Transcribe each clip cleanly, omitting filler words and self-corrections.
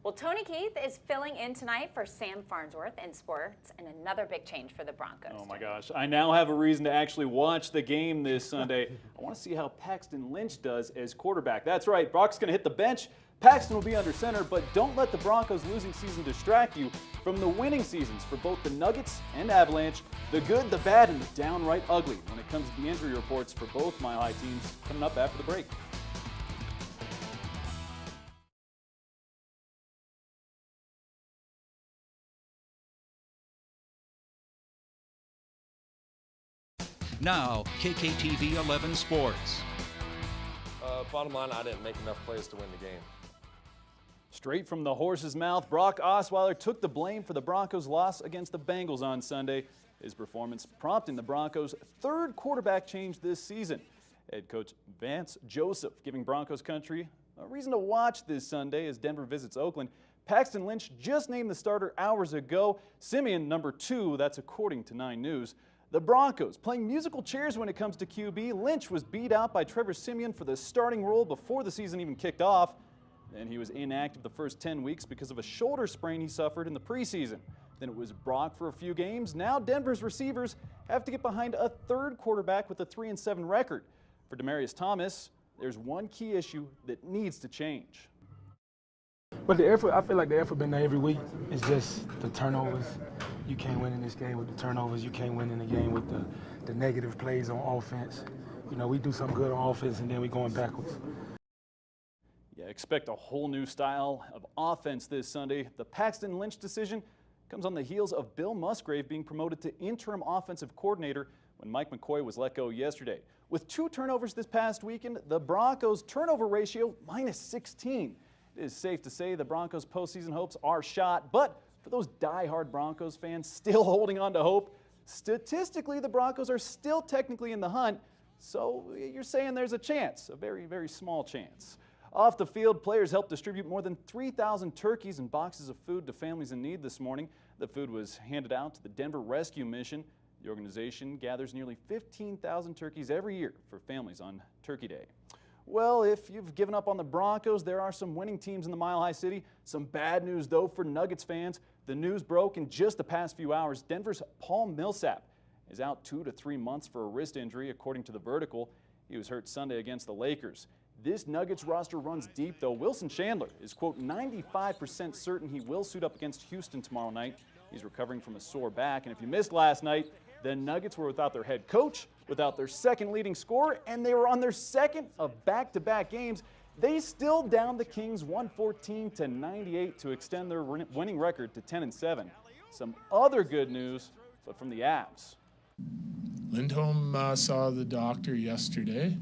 Well, Tony Keith is filling in tonight for Sam Farnsworth in sports, and another big change for the Broncos. Oh my gosh, I now have a reason to actually watch the game this Sunday. I want to see how Paxton Lynch does as quarterback. That's right, Brock's going to hit the bench. Paxton will be under center, but don't let the Broncos' losing season distract you from the winning seasons for both the Nuggets and Avalanche, the good, the bad, and the downright ugly when it comes to the injury reports for both Mile High teams coming up after the break. Now, KKTV 11 Sports. Bottom line, I didn't make enough plays to win the game. Straight from the horse's mouth, Brock Osweiler took the blame for the Broncos' loss against the Bengals on Sunday. His performance prompting the Broncos' third quarterback change this season. Head coach Vance Joseph giving Broncos country a reason to watch this Sunday as Denver visits Oakland. Paxton Lynch just named the starter hours ago. Simeon, number 2, that's according to 9 News. The Broncos playing musical chairs when it comes to QB. Lynch was beat out by Trevor Siemian for the starting role before the season even kicked off. Then he was inactive the first 10 weeks because of a shoulder sprain he suffered in the preseason. Then it was Brock for a few games. Now Denver's receivers have to get behind a third quarterback with a 3-7 record. For Demaryius Thomas, there's one key issue that needs to change. But the effort, I feel like the effort been there every week. It's just the turnovers. You can't win in this game with the turnovers. You can't win in the game with the negative plays on offense. You know, we do something good on offense and then we're going backwards. Yeah, expect a whole new style of offense this Sunday. The Paxton Lynch decision comes on the heels of Bill Musgrave being promoted to interim offensive coordinator when Mike McCoy was let go yesterday. With 2 turnovers this past weekend, the Broncos' turnover ratio -16. It is safe to say the Broncos' postseason hopes are shot, but for those die-hard Broncos fans still holding on to hope, statistically the Broncos are still technically in the hunt, so you're saying there's a chance, a very, very small chance. Off the field, players helped distribute more than 3,000 turkeys and boxes of food to families in need this morning. The food was handed out to the Denver Rescue Mission. The organization gathers nearly 15,000 turkeys every year for families on Turkey Day. Well, if you've given up on the Broncos, there are some winning teams in the Mile High City. Some bad news, though, for Nuggets fans. The news broke in just the past few hours. Denver's Paul Millsap is out 2 to 3 months for a wrist injury, according to The Vertical. He was hurt Sunday against the Lakers. This Nuggets roster runs deep, though. Wilson Chandler is, quote, 95% certain he will suit up against Houston tomorrow night. He's recovering from a sore back. And if you missed last night, the Nuggets were without their head coach, without their second leading scorer, and they were on their second of back-to-back games. They still downed the Kings 114-98 to extend their winning record to 10-7. Some other good news, but from the Avs. Lindholm saw the doctor yesterday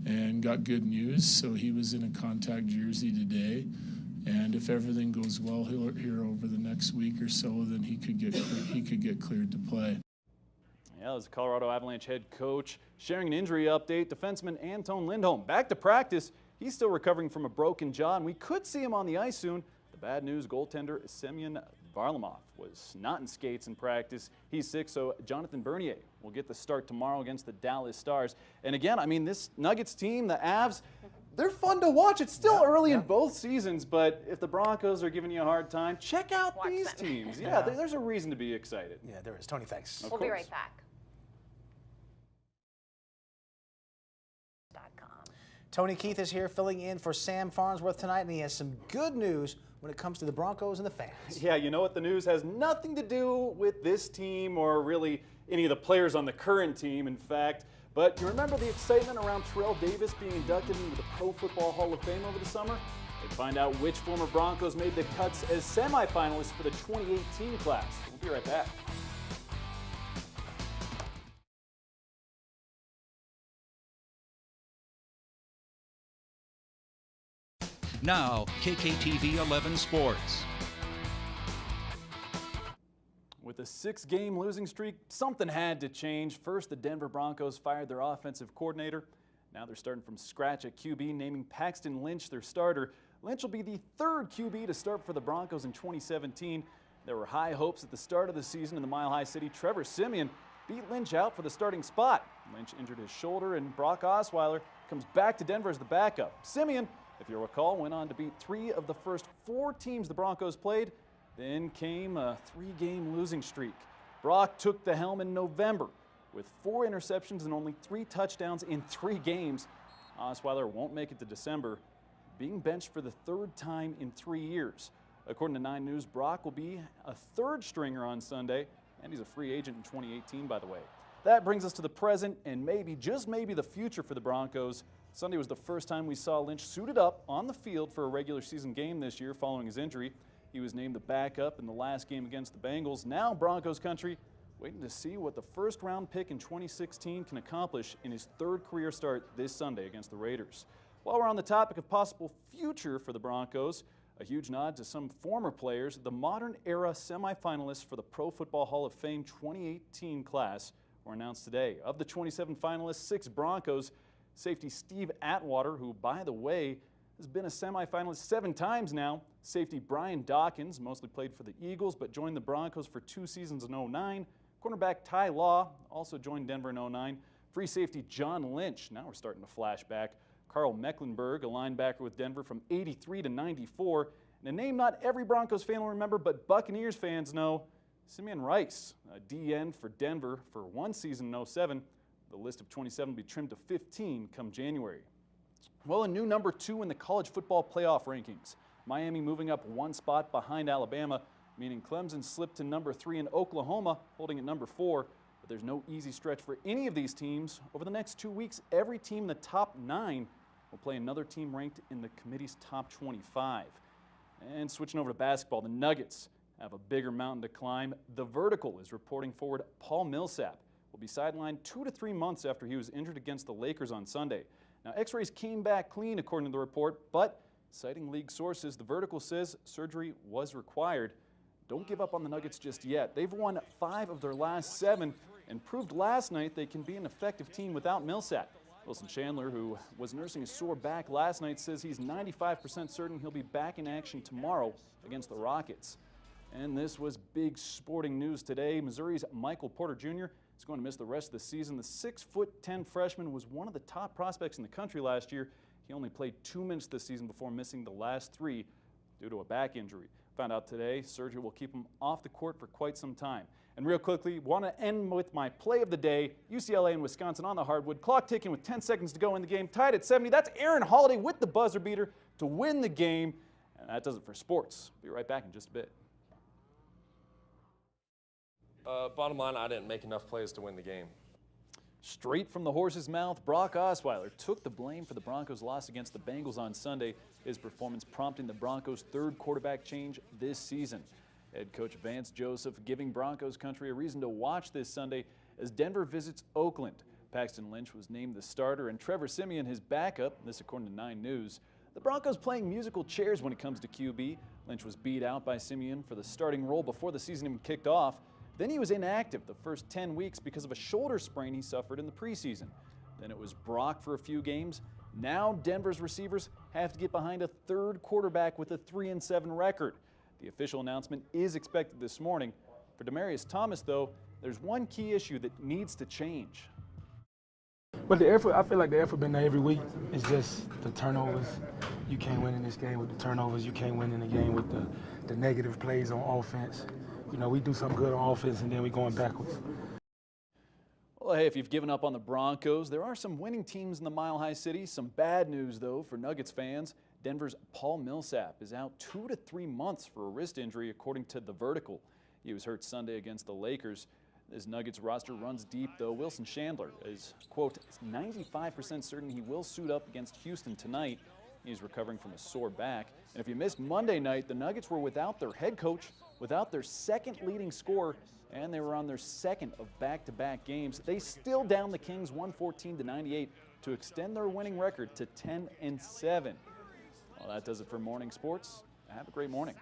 and got good news, so he was in a contact jersey today. And if everything goes well here over the next week or so, then he could get cleared to play. Yeah, as Colorado Avalanche head coach sharing an injury update, defenseman Anton Lindholm back to practice. He's still recovering from a broken jaw, and we could see him on the ice soon. The bad news, goaltender Semyon Varlamov was not in skates in practice. He's sick, so Jonathan Bernier will get the start tomorrow against the Dallas Stars. And again, I mean, this Nuggets team, the Avs, they're fun to watch. It's still early in both seasons, but if the Broncos are giving you a hard time, check out these teams. Yeah, there's a reason to be excited. Yeah, there is. Tony, thanks. We'll be right back. Tony Keith is here filling in for Sam Farnsworth tonight, and he has some good news when it comes to the Broncos and the fans. Yeah, you know what? The news has nothing to do with this team or really any of the players on the current team, in fact. But you remember the excitement around Terrell Davis being inducted into the Pro Football Hall of Fame over the summer? We'll find out which former Broncos made the cuts as semifinalists for the 2018 class. We'll be right back. Now, KKTV 11 Sports. With a 6-game losing streak, something had to change. First, the Denver Broncos fired their offensive coordinator. Now they're starting from scratch at QB, naming Paxton Lynch their starter. Lynch will be the 3rd QB to start for the Broncos in 2017. There were high hopes at the start of the season in the Mile High City. Trevor Siemian beat Lynch out for the starting spot. Lynch injured his shoulder, and Brock Osweiler comes back to Denver as the backup. Siemian if you recall, went on to beat 3 of the first 4 teams the Broncos played. Then came a 3-game losing streak. Brock took the helm in November with 4 interceptions and only 3 touchdowns in 3 games. Osweiler won't make it to December, being benched for the 3rd time in 3 years. According to 9 News, Brock will be a 3rd stringer on Sunday, and he's a free agent in 2018, by the way. That brings us to the present and maybe, just maybe, the future for the Broncos. Sunday was the first time we saw Lynch suited up on the field for a regular season game this year following his injury. He was named the backup in the last game against the Bengals. Now Broncos country waiting to see what the first-round pick in 2016 can accomplish in his 3rd career start this Sunday against the Raiders. While we're on the topic of possible future for the Broncos, a huge nod to some former players. The modern-era semifinalists for the Pro Football Hall of Fame 2018 class were announced today. Of the 27 finalists, 6 Broncos. Safety Steve Atwater, who, by the way, has been a semifinalist 7 times now. Safety Brian Dawkins, mostly played for the Eagles, but joined the Broncos for 2 seasons in 2009. Cornerback Ty Law also joined Denver in 2009. Free safety John Lynch, now we're starting to flash back. Carl Mecklenburg, a linebacker with Denver from 83 to 94. And a name not every Broncos fan will remember, but Buccaneers fans know, Simeon Rice, a DN for Denver for 1 season in 07. The list of 27 will be trimmed to 15 come January. Well, a new number 2 in the college football playoff rankings. Miami moving up 1 spot behind Alabama, meaning Clemson slipped to number 3 in Oklahoma, holding at number 4. But there's no easy stretch for any of these teams. Over the next 2 weeks, every team in the top 9 will play another team ranked in the committee's top 25. And switching over to basketball, the Nuggets have a bigger mountain to climb. The Vertical is reporting forward Paul Millsap will be sidelined 2 to 3 months after he was injured against the Lakers on Sunday. Now, x-rays came back clean according to the report, but citing league sources, the Vertical says surgery was required. Don't give up on the Nuggets just yet. They've won 5 of their last 7 and proved last night they can be an effective team without Millsap. Wilson Chandler, who was nursing a sore back last night, says he's 95% certain he'll be back in action tomorrow against the Rockets. And this was big sporting news today. Missouri's Michael Porter Jr. is going to miss the rest of the season. The 6'10" freshman was one of the top prospects in the country last year. He only played 2 minutes this season before missing the last 3 due to a back injury. Found out today surgery will keep him off the court for quite some time. And real quickly, want to end with my play of the day. UCLA and Wisconsin on the hardwood. Clock ticking with 10 seconds to go in the game. Tied at 70. That's Aaron Holiday with the buzzer beater to win the game. And that does it for sports. Be right back in just a bit. Bottom line, I didn't make enough plays to win the game. Straight from the horse's mouth, Brock Osweiler took the blame for the Broncos' loss against the Bengals on Sunday. His performance prompting the Broncos' 3rd quarterback change this season. Head coach Vance Joseph giving Broncos country a reason to watch this Sunday as Denver visits Oakland. Paxton Lynch was named the starter and Trevor Siemian his backup, this according to 9 News. The Broncos playing musical chairs when it comes to QB. Lynch was beat out by Siemian for the starting role before the season even kicked off. Then he was inactive the first 10 weeks because of a shoulder sprain he suffered in the preseason. Then it was Brock for a few games. Now Denver's receivers have to get behind a 3rd quarterback with a 3-7 record. The official announcement is expected this morning. For Demaryius Thomas, though, there's one key issue that needs to change. But the effort, I feel like the effort been there every week. It's just the turnovers. You can't win in this game with the turnovers. You can't win in the game with the negative plays on offense. You know, we do something good on offense and then we're going backwards. Well, hey, if you've given up on the Broncos, there are some winning teams in the Mile High City. Some bad news, though, for Nuggets fans. Denver's Paul Millsap is out 2 to 3 months for a wrist injury, according to The Vertical. He was hurt Sunday against the Lakers. This Nuggets roster runs deep, though. Wilson Chandler is, quote, 95% certain he will suit up against Houston tonight. He's recovering from a sore back. And if you missed Monday night, the Nuggets were without their head coach, without their 2nd leading scorer, and they were on their 2nd of back-to-back games. They still downed the Kings 114 to 98 to extend their winning record to 10-7. Well, that does it for morning sports. Have a great morning.